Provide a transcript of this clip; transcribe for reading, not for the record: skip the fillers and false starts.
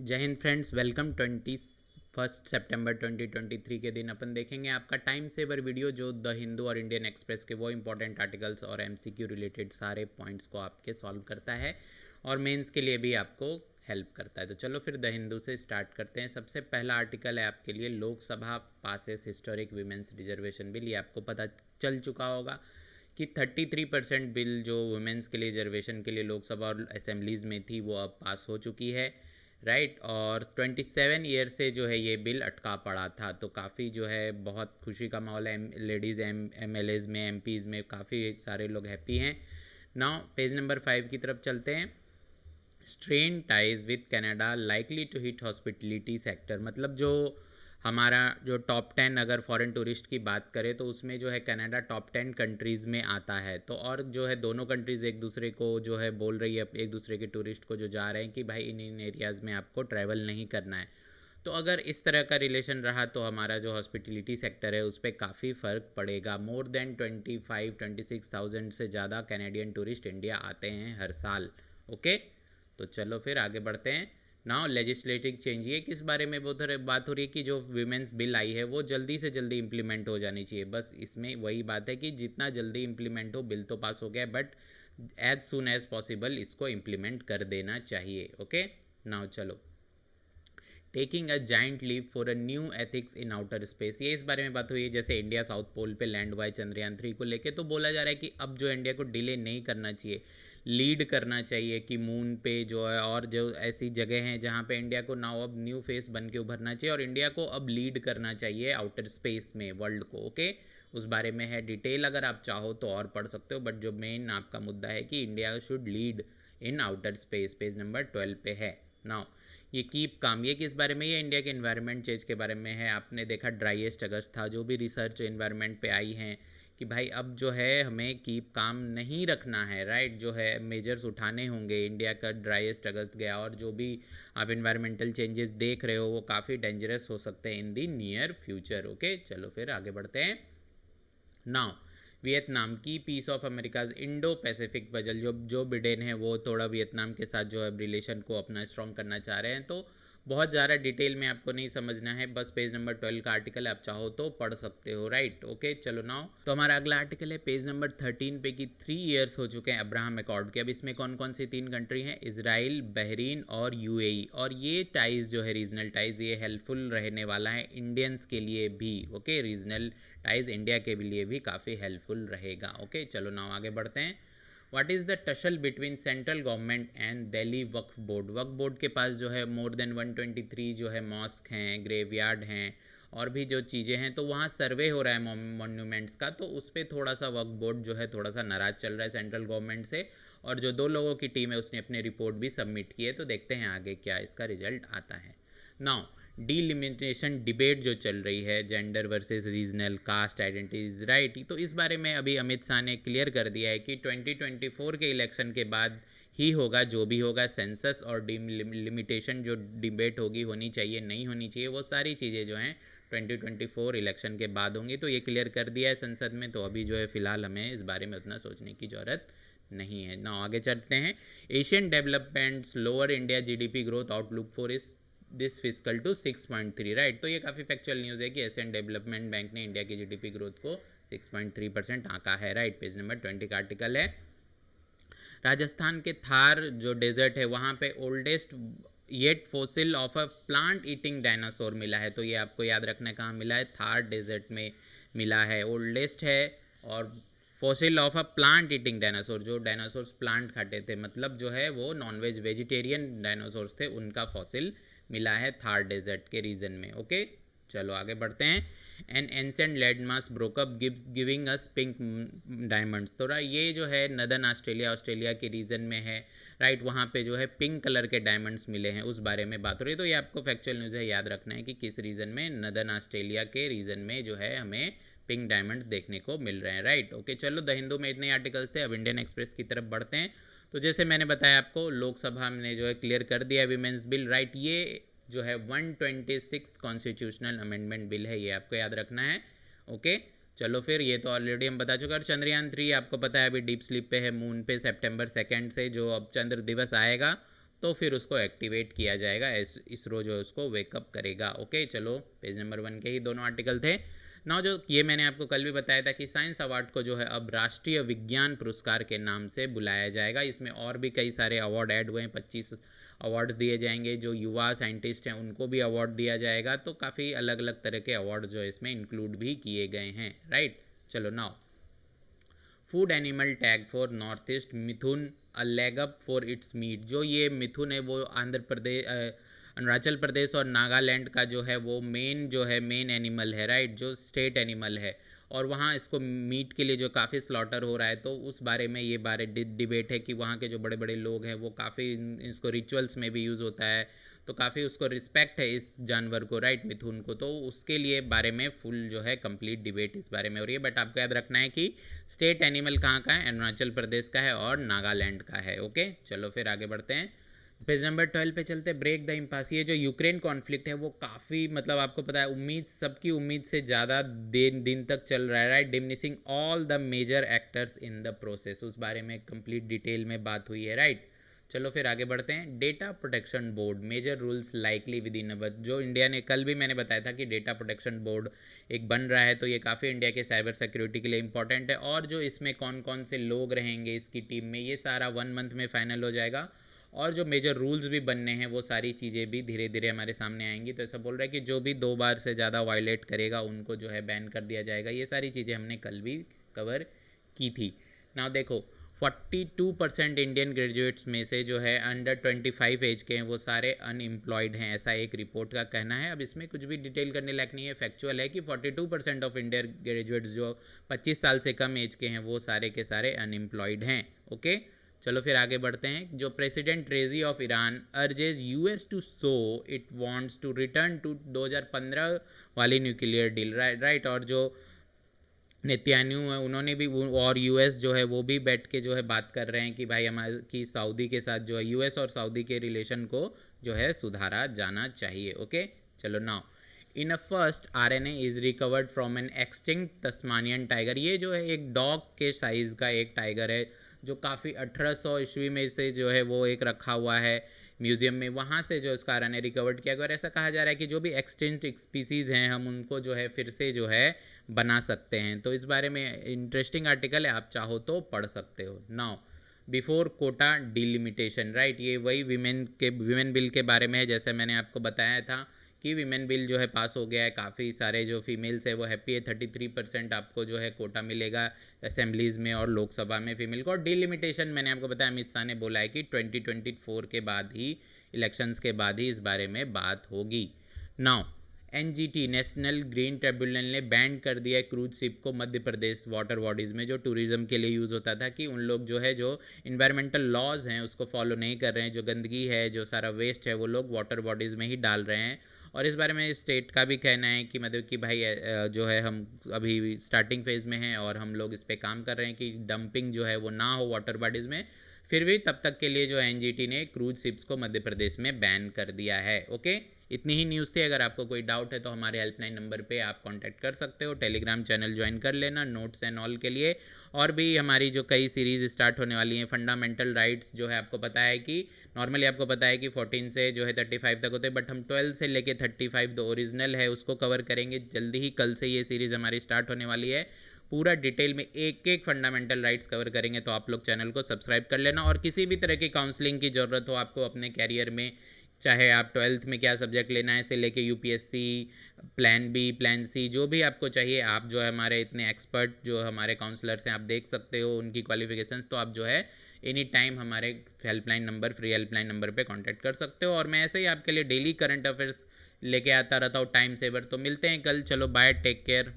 जय Hind friends, welcome. 21 सितंबर 2023 के दिन अपन देखेंगे आपका टाइम सेवर वीडियो जो द हिंदू और इंडियन एक्सप्रेस के वो इंपॉर्टेंट आर्टिकल्स और एमसीक्यू रिलेटेड सारे पॉइंट्स को आपके सॉल्व करता है और मेंस के लिए भी आपको हेल्प करता है। तो चलो फिर द हिंदू से स्टार्ट करते हैं। सबसे पहला आर्टिकल है आपके लिए, Lok Sabha passes historic women's reservation bill. ये आपको पता चल चुका होगा कि 33% बिल जो वुमेंस के लिए रिजर्वेशन के लिए लोकसभा और असेंबलीज़ में थी वो अब पास हो चुकी है, राइट। और 27 ईयर से जो है ये बिल अटका पड़ा था, तो काफ़ी जो है बहुत खुशी का माहौल है। लेडीज़ एमएलएज में, एमपीज़ में काफ़ी सारे लोग हैप्पी हैं। नाउ पेज नंबर 5 की तरफ चलते हैं। Strain ties with Canada likely to hit hospitality sector. मतलब जो हमारा जो टॉप 10 अगर फॉरेन टूरिस्ट की बात करें तो उसमें जो है कनाडा टॉप 10 कंट्रीज़ में आता है। तो और जो है दोनों कंट्रीज़ एक दूसरे को जो है बोल रही है, एक दूसरे के टूरिस्ट को जो जा रहे हैं कि भाई इन एरियाज़ में आपको ट्रैवल नहीं करना है। तो अगर इस तरह का रिलेशन रहा तो हमारा जो हॉस्पिटलिटी सेक्टर है उस पर काफ़ी फ़र्क पड़ेगा। मोर देन 26,000 से ज़्यादा कैनेडियन टूरिस्ट इंडिया आते हैं हर साल। ओके, तो चलो फिर आगे बढ़ते हैं। नाउ लेजिस्लेटिव चेंज, ये किस बारे में बात हो रही है कि जो विमेंस बिल आई है वो जल्दी से जल्दी इंप्लीमेंट हो जानी चाहिए। बस इसमें वही बात है कि जितना जल्दी इंप्लीमेंट हो, बिल तो पास हो गया but as soon as possible इसको इंप्लीमेंट कर देना चाहिए। ओके, नाउ चलो। Taking a giant leap for a new ethics in outer space, ये इस बारे में बात हुई है। जैसे इंडिया साउथ पोल पे लैंड हुआ है चंद्रयान 3 को लेके, तो बोला जा रहा है कि अब जो इंडिया को डिले नहीं करना चाहिए, लीड करना चाहिए कि मून पे जो है और जो ऐसी जगह हैं जहाँ पे इंडिया को नाउ अब न्यू फेस बन के उभरना चाहिए और इंडिया को अब लीड करना चाहिए आउटर स्पेस में वर्ल्ड को। ओके, उस बारे में है डिटेल, अगर आप चाहो तो और पढ़ सकते हो, बट जो मेन आपका मुद्दा है कि India should lead in outer space, page number 12 पे है। नाउ ये कीप काम, ये किस बारे में, ये इंडिया के इन्वायरमेंट चेंज के बारे में है। आपने देखा ड्राइएस्ट अगस्त था, जो भी रिसर्च इन्वायरमेंट पे आई हैं कि भाई अब जो है हमें कीप काम नहीं रखना है, राइट। जो है मेजर्स उठाने होंगे। इंडिया का ड्राइएस्ट अगस्त गया और जो भी आप इन्वायरमेंटल चेंजेस देख रहे हो वो काफ़ी डेंजरस हो सकते हैं in the near future. Okay, चलो फिर आगे बढ़ते हैं। नाउ वियतनाम की piece of America's Indo Pacific puzzle, जो बिडेन है वो थोड़ा वियतनाम के साथ जो है रिलेशन को अपना स्ट्रॉन्ग करना चाह रहे हैं। तो बहुत ज़्यादा डिटेल में आपको नहीं समझना है, बस पेज नंबर 12 का आर्टिकल आप चाहो तो पढ़ सकते हो, राइट। ओके, चलो नाउ तो हमारा अगला आर्टिकल है पेज नंबर 13 पे कि 3 ईयर्स हो चुके हैं अब्राहम अकॉर्ड के। अब इसमें कौन कौन सी 3 कंट्री हैं, इसराइल, बहरीन और यूएई। और ये टाइज जो है रीजनल टाइज, ये हेल्पफुल रहने वाला है इंडियंस के लिए भी। ओके, रीजनल टाइज इंडिया के लिए भी काफ़ी हेल्पफुल रहेगा। ओके, चलो नाउ आगे बढ़ते हैं। What is the tussle between central government and Delhi Waqf board. Waqf board के पास जो है मोर देन 123 जो है मॉस्क हैं, ग्रेवयार्ड हैं और भी जो चीज़ें हैं, तो वहाँ सर्वे हो रहा है मॉन्यूमेंट्स का। तो उस पर थोड़ा सा वक्फ बोर्ड जो है थोड़ा सा नाराज़ चल रहा है सेंट्रल गवर्नमेंट से, और जो 2 लोगों की टीम है उसने अपनी रिपोर्ट भी सबमिट की है। तो देखते हैं आगे क्या इसका रिजल्ट आता है। नाउ डीलिमिटेशन डिबेट जो चल रही है, gender versus regional caste identities, right. तो इस बारे में अभी अमित शाह ने क्लियर कर दिया है कि 2024 के इलेक्शन के बाद ही होगा जो भी होगा। सेंसस और डिलिमिटेशन जो डिबेट होगी, होनी चाहिए नहीं होनी चाहिए, वो सारी चीज़ें जो हैं 2024 इलेक्शन के बाद होंगी। तो ये क्लियर कर दिया है संसद में, तो अभी जो है फ़िलहाल हमें इस बारे में उतना सोचने की ज़रूरत नहीं है ना। आगे चलते हैं। Asian developments lower India GDP growth outlook for इस दिस फिजिकल टू 6.3, राइट। तो ये काफ़ी फैक्चुअल न्यूज़ है कि एशियन डेवलपमेंट बैंक ने इंडिया की जीडीपी ग्रोथ को 6.3% आंका है, राइट। पेज नंबर 20 का आर्टिकल है। राजस्थान के थार जो डेजर्ट है वहाँ पे oldest yet fossil of a plant eating dinosaur मिला है। तो ये आपको याद रखना है, कहाँ मिला है, थार डेजर्ट में मिला है, ओल्डेस्ट है। और fossil of a plant eating dinosaur, जो डायनासोर्स प्लांट खाते थे, मतलब जो है वो नॉनवेज वेजिटेरियन डायनासोर्स थे, उनका फॉसिल मिला है थार डेजर्ट के रीजन में। ओके, चलो आगे बढ़ते हैं। An ancient landmass broke up gives giving us pink diamonds. तो ये जो है नदर्न ऑस्ट्रेलिया के रीजन में है, राइट। वहाँ पे जो है पिंक कलर के डायमंड्स मिले हैं, उस बारे में बात हो रही है। तो ये आपको फैक्चुअल न्यूज़ है, याद रखना है कि किस रीजन में, नदर्न ऑस्ट्रेलिया के रीजन में जो है हमें पिंक डायमंड्स देखने को मिल रहे हैं, राइट। ओके, चलो द हिंदू में इतने आर्टिकल्स थे। अब इंडियन एक्सप्रेस की तरफ बढ़ते हैं। तो जैसे मैंने बताया आपको, लोकसभा ने जो है क्लियर कर दिया विमेंस बिल, राइट। ये जो है 126 कॉन्स्टिट्यूशनल अमेंडमेंट बिल है, ये आपको याद रखना है। ओके, चलो फिर ये तो ऑलरेडी हम बता चुके हैं। और चंद्रयान 3 आपको पता है अभी डीप स्लीप पे है मून पे, सितंबर 2 से जो अब चंद्र दिवस आएगा तो फिर उसको एक्टिवेट किया जाएगा, इसरो जो है उसको वेकअप करेगा। ओके, चलो पेज नंबर 1 के ही दोनों आर्टिकल थे। ना जो ये मैंने आपको कल भी बताया था कि साइंस अवार्ड को जो है अब राष्ट्रीय विज्ञान पुरस्कार के नाम से बुलाया जाएगा। इसमें और भी कई सारे अवार्ड ऐड हुए हैं, 25 अवार्ड्स दिए जाएंगे। जो युवा साइंटिस्ट हैं उनको भी अवार्ड दिया जाएगा। तो काफ़ी अलग अलग तरह के अवार्ड जो है इसमें इंक्लूड भी किए गए हैं, राइट। चलो now, food animal tag for north east mithun a leg up for its meat. जो ये मिथुन है वो आंध्र प्रदेश, अरुणाचल प्रदेश और नागालैंड का जो है वो मेन एनिमल है, राइट, जो स्टेट एनिमल है। और वहाँ इसको मीट के लिए जो काफ़ी स्लॉटर हो रहा है, तो उस बारे में ये डिबेट है कि वहाँ के जो बड़े बड़े लोग हैं वो काफ़ी इसको रिचुअल्स में भी यूज़ होता है, तो काफ़ी उसको रिस्पेक्ट है इस जानवर को, राइट, मिथुन को। तो उसके लिए बारे में फुल जो है कंप्लीट डिबेट इस बारे में हो रही है। बट आपको याद रखना है कि स्टेट एनिमल कहाँ का है, अरुणाचल प्रदेश का है और नागालैंड का है। ओके, चलो फिर आगे बढ़ते हैं। पेज नंबर 12 पे चलते, ब्रेक द इम्पास। ये जो यूक्रेन कॉन्फ्लिक्ट है वो काफ़ी, मतलब आपको पता है, उम्मीद, सबकी उम्मीद से ज़्यादा दिन तक चल रहा है, right. Diminishing all the major actors in the process, उस बारे में कंप्लीट डिटेल में बात हुई है, राइट। चलो फिर आगे बढ़ते हैं। Data protection board major rules likely with in a, जो इंडिया ने, कल भी मैंने बताया था कि डेटा प्रोटेक्शन बोर्ड एक बन रहा है, तो ये काफ़ी इंडिया के साइबर सिक्योरिटी के लिए इंपॉर्टेंट है। और जो इसमें कौन कौन से लोग रहेंगे इसकी टीम में, ये सारा 1 मंथ में फाइनल हो जाएगा। और जो मेजर रूल्स भी बनने हैं वो सारी चीज़ें भी धीरे धीरे हमारे सामने आएंगी। तो ऐसा बोल रहा है कि जो भी 2 बार से ज़्यादा वायलेट करेगा उनको जो है बैन कर दिया जाएगा। ये सारी चीज़ें हमने कल भी कवर की थी। ना देखो, 42% इंडियन ग्रेजुएट्स में से जो है अंडर 25 एज के हैं वो सारे अनएम्प्लॉयड हैं, ऐसा एक रिपोर्ट का कहना है। अब इसमें कुछ भी डिटेल करने लायक नहीं है, फैक्चुअल है कि 42% ऑफ इंडियन ग्रेजुएट्स जो 25 साल से कम एज के हैं वो सारे के सारे अनएम्प्लॉयड हैं। ओके, चलो फिर आगे बढ़ते हैं। जो president Raisi of Iran urges US to show it wants to return to 2015 वाली न्यूक्लियर डील, राइट। और जो नेतन्याहू है उन्होंने भी और यूएस जो है वो भी बैठ के जो है बात कर रहे हैं कि भाई हमारे की सऊदी के साथ जो है यूएस और सऊदी के रिलेशन को जो है सुधारा जाना चाहिए। ओके, चलो now, in a first RNA is recovered from N extinct Tasmanian tiger. ये जो है एक डॉग के साइज़ का एक टाइगर है जो काफ़ी 1800 ईस्वी में से जो है वो एक रखा हुआ है म्यूजियम में, वहाँ से जो इसका आरएनए रिकवर्ड किया गया। और ऐसा कहा जा रहा है कि जो भी एक्सटिंक्ट स्पीसीज़ हैं हम उनको जो है फिर से जो है बना सकते हैं। तो इस बारे में इंटरेस्टिंग आर्टिकल है, आप चाहो तो पढ़ सकते हो। Now, before quota delimitation, right, ये वही विमेन बिल के बारे में है। जैसे मैंने आपको बताया था कि विमेन बिल जो है पास हो गया है, काफ़ी सारे जो फीमेल्स है वो हैप्पी है, 33% आपको जो है कोटा मिलेगा असेंबलीज़ में और लोकसभा में फीमेल को। और डिलिमिटेशन मैंने आपको बताया, अमित शाह ने बोला है कि 2024 के बाद ही, इलेक्शंस के बाद ही इस बारे में बात होगी। Now, NGT national green tribunal ने बैन कर दिया है क्रूज शिप को मध्य प्रदेश वाटर बॉडीज़ में, जो टूरिज्म के लिए यूज़ होता था, कि उन लोग जो है जो इन्वायरमेंटल लॉज हैं उसको फॉलो नहीं कर रहे हैं, जो गंदगी है, जो सारा वेस्ट है वो लोग वाटर बॉडीज़ में ही डाल रहे हैं। और इस बारे में स्टेट का भी कहना है कि मतलब कि भाई जो है हम अभी स्टार्टिंग फेज़ में हैं और हम लोग इस पर काम कर रहे हैं कि डंपिंग जो है वो ना हो वाटर बॉडीज़ में। फिर भी तब तक के लिए जो एनजीटी ने क्रूज शिप्स को मध्य प्रदेश में बैन कर दिया है। ओके, इतनी ही न्यूज़ थी। अगर आपको कोई डाउट है तो हमारे हेल्पलाइन नंबर पे आप कांटेक्ट कर सकते हो। टेलीग्राम चैनल ज्वाइन कर लेना नोट्स एंड ऑल के लिए। और भी हमारी जो कई सीरीज़ स्टार्ट होने वाली हैं, फंडामेंटल राइट्स जो है आपको पता है कि नॉर्मली आपको पता है कि 14 से जो है 35 तक होते हैं, बट हम 12 से लेके 35 जो ओरिजिनल है उसको कवर करेंगे जल्दी ही। कल से ये सीरीज़ हमारी स्टार्ट होने वाली है, पूरा डिटेल में एक एक फंडामेंटल राइट्स कवर करेंगे। तो आप लोग चैनल को सब्सक्राइब कर लेना। और किसी भी तरह की काउंसलिंग की ज़रूरत हो आपको अपने कैरियर में, चाहे आप 12th में क्या सब्जेक्ट लेना है से लेके UPSC, plan B, plan C, जो भी आपको चाहिए, आप जो है हमारे इतने एक्सपर्ट जो हमारे काउंसलर्स हैं आप देख सकते हो उनकी क्वालिफिकेशंस। तो आप जो है एनी टाइम हमारे helpline number, free helpline number पे कांटेक्ट कर सकते हो। और मैं ऐसे ही आपके लिए डेली करंट अफेयर्स लेके आता रहता हूँ, टाइम सेवर। तो मिलते हैं कल, चलो बाय, टेक केयर।